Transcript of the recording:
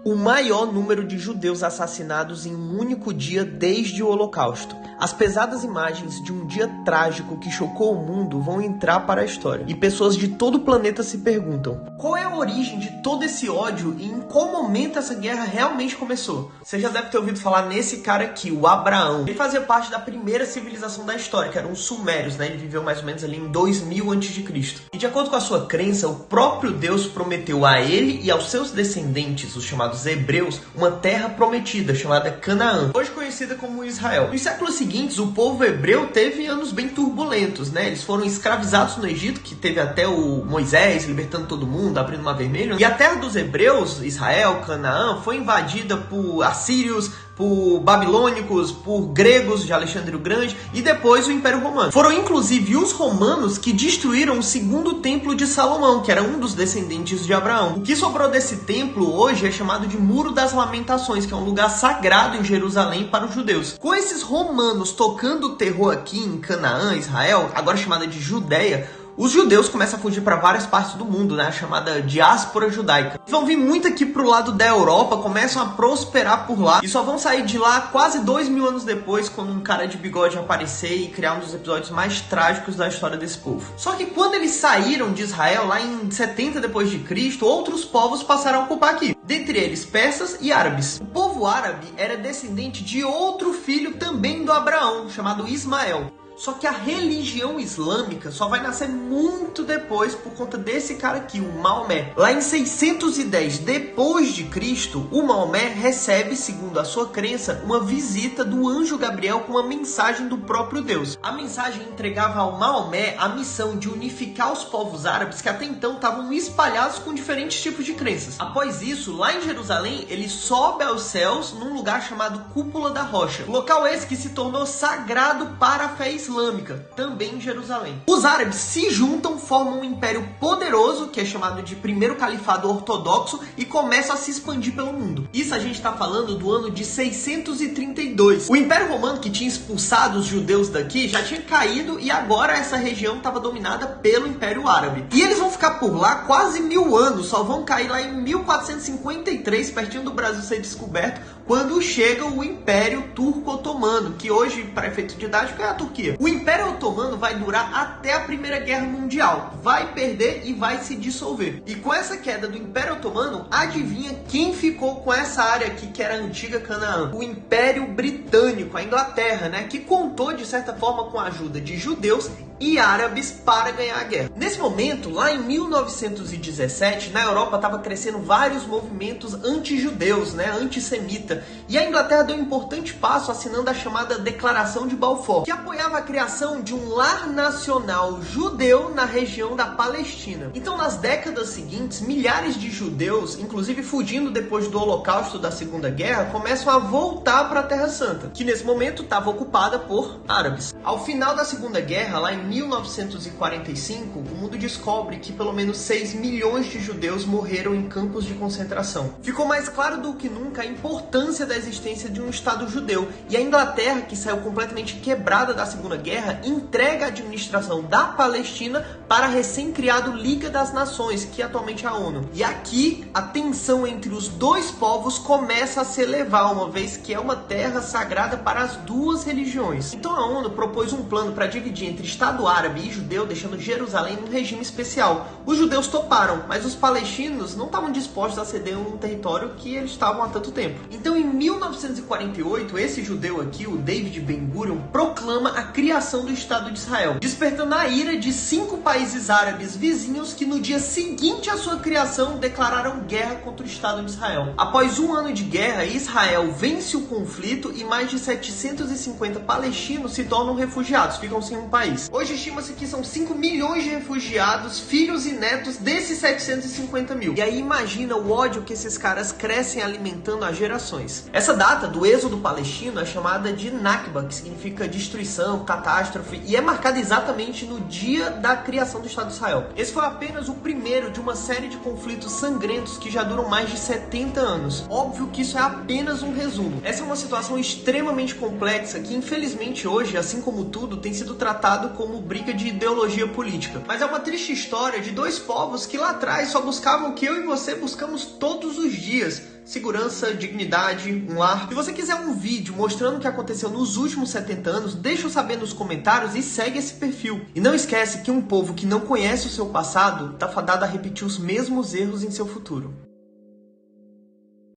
o maior número de judeus assassinados em um único dia desde o Holocausto. As pesadas imagens de um dia trágico que chocou o mundo vão entrar para a história. E pessoas de todo o planeta se perguntam: qual é a origem de todo esse ódio e em qual momento essa guerra realmente começou? Você já deve ter ouvido falar nesse cara aqui, o Abraão. Ele fazia parte da primeira civilização da história, que eram os sumérios, né? Ele viveu mais ou menos ali em 2000 a.C. E de acordo com a sua crença, o próprio Deus prometeu a ele e aos seus descendentes, os chamados hebreus, uma terra prometida chamada Canaã, hoje conhecida como Israel. Nos séculos seguintes, o povo hebreu teve anos bem turbulentos, né? Eles foram escravizados no Egito, que teve até o Moisés libertando todo mundo, abrindo o Mar Vermelho. E a terra dos hebreus, Israel, Canaã, foi invadida por assírios, por babilônicos, por gregos de Alexandre o Grande e depois o Império Romano. Foram inclusive os romanos que destruíram o segundo templo de Salomão, que era um dos descendentes de Abraão. O que sobrou desse templo hoje é chamado de Muro das Lamentações, que é um lugar sagrado em Jerusalém para os judeus. Com esses romanos tocando terror aqui em Canaã, Israel, agora chamada de Judéia, os judeus começam a fugir para várias partes do mundo, né? A chamada diáspora judaica. Vão vir muito aqui pro lado da Europa, começam a prosperar por lá e só vão sair de lá quase 2000 anos depois, quando um cara de bigode aparecer e criar um dos episódios mais trágicos da história desse povo. Só que quando eles saíram de Israel, lá em 70 depois de Cristo, outros povos passaram a ocupar aqui. Dentre eles, persas e árabes. O povo árabe era descendente de outro filho também do Abraão, chamado Ismael. Só que a religião islâmica só vai nascer muito depois por conta desse cara aqui, o Maomé. Lá em 610 depois de Cristo, o Maomé recebe, segundo a sua crença, uma visita do anjo Gabriel com uma mensagem do próprio Deus. A mensagem entregava ao Maomé a missão de unificar os povos árabes que até então estavam espalhados com diferentes tipos de crenças. Após isso, lá em Jerusalém, ele sobe aos céus num lugar chamado Cúpula da Rocha. Local esse que se tornou sagrado para a fé islâmica, também em Jerusalém. Os árabes se juntam, formam um império poderoso, que é chamado de primeiro califado ortodoxo, e começam a se expandir pelo mundo. Isso a gente está falando do ano de 632. O Império Romano, que tinha expulsado os judeus daqui, já tinha caído e agora essa região estava dominada pelo Império Árabe. E eles vão ficar por lá quase 1000 anos, só vão cair lá em 1453, pertinho do Brasil ser descoberto, quando chega o Império Turco-Otomano, que hoje, para efeito didático, é a Turquia. O Império Otomano vai durar até a Primeira Guerra Mundial, vai perder e vai se dissolver. E com essa queda do Império Otomano, adivinha quem ficou com essa área aqui que era a antiga Canaã? O Império Britânico, a Inglaterra, né? Que contou de certa forma com a ajuda de judeus e árabes para ganhar a guerra. Nesse momento, lá em 1917, na Europa estava crescendo vários movimentos anti-judeus, né? Antissemita. E a Inglaterra deu um importante passo assinando a chamada Declaração de Balfour, que apoiava a criação de um lar nacional judeu na região da Palestina. Então, nas décadas seguintes, milhares de judeus, inclusive fugindo depois do Holocausto da Segunda Guerra, começam a voltar para a Terra Santa, que nesse momento estava ocupada por árabes. Ao final da Segunda Guerra, lá em 1945, o mundo descobre que pelo menos 6 milhões de judeus morreram em campos de concentração. Ficou mais claro do que nunca a importância da existência de um Estado judeu, e a Inglaterra, que saiu completamente quebrada da Segunda Guerra, entrega a administração da Palestina para a recém-criado Liga das Nações, que atualmente é a ONU. E aqui, a tensão entre os dois povos começa a se elevar, uma vez que é uma terra sagrada para as duas religiões. Então a ONU propôs um plano para dividir entre Estado árabe e judeu, deixando Jerusalém num regime especial. Os judeus toparam, mas os palestinos não estavam dispostos a ceder um território que eles estavam há tanto tempo. Então, em 1948, esse judeu aqui, o David Ben-Gurion, proclama a criação do Estado de Israel, despertando a ira de 5 países árabes vizinhos que no dia seguinte à sua criação declararam guerra contra o Estado de Israel. Após um ano de guerra, Israel vence o conflito e mais de 750 palestinos se tornam refugiados, ficam sem um país. Hoje estima-se que são 5 milhões de refugiados, filhos e netos desses 750 mil. E aí imagina o ódio que esses caras crescem alimentando há gerações. Essa data do êxodo palestino é chamada de Nakba, que significa destruição, catástrofe, e é marcada exatamente no dia da criação do Estado de Israel. Esse foi apenas o primeiro de uma série de conflitos sangrentos que já duram mais de 70 anos. Óbvio que isso é apenas um resumo. Essa é uma situação extremamente complexa que, infelizmente, hoje, assim como tudo, tem sido tratado como briga de ideologia política. Mas é uma triste história de dois povos que lá atrás só buscavam o que eu e você buscamos todos os dias: segurança, dignidade, um lar. Se você quiser um vídeo mostrando o que aconteceu nos últimos 70 anos, deixa eu saber nos comentários e segue esse perfil. E não esquece que um povo que não conhece o seu passado tá fadado a repetir os mesmos erros em seu futuro.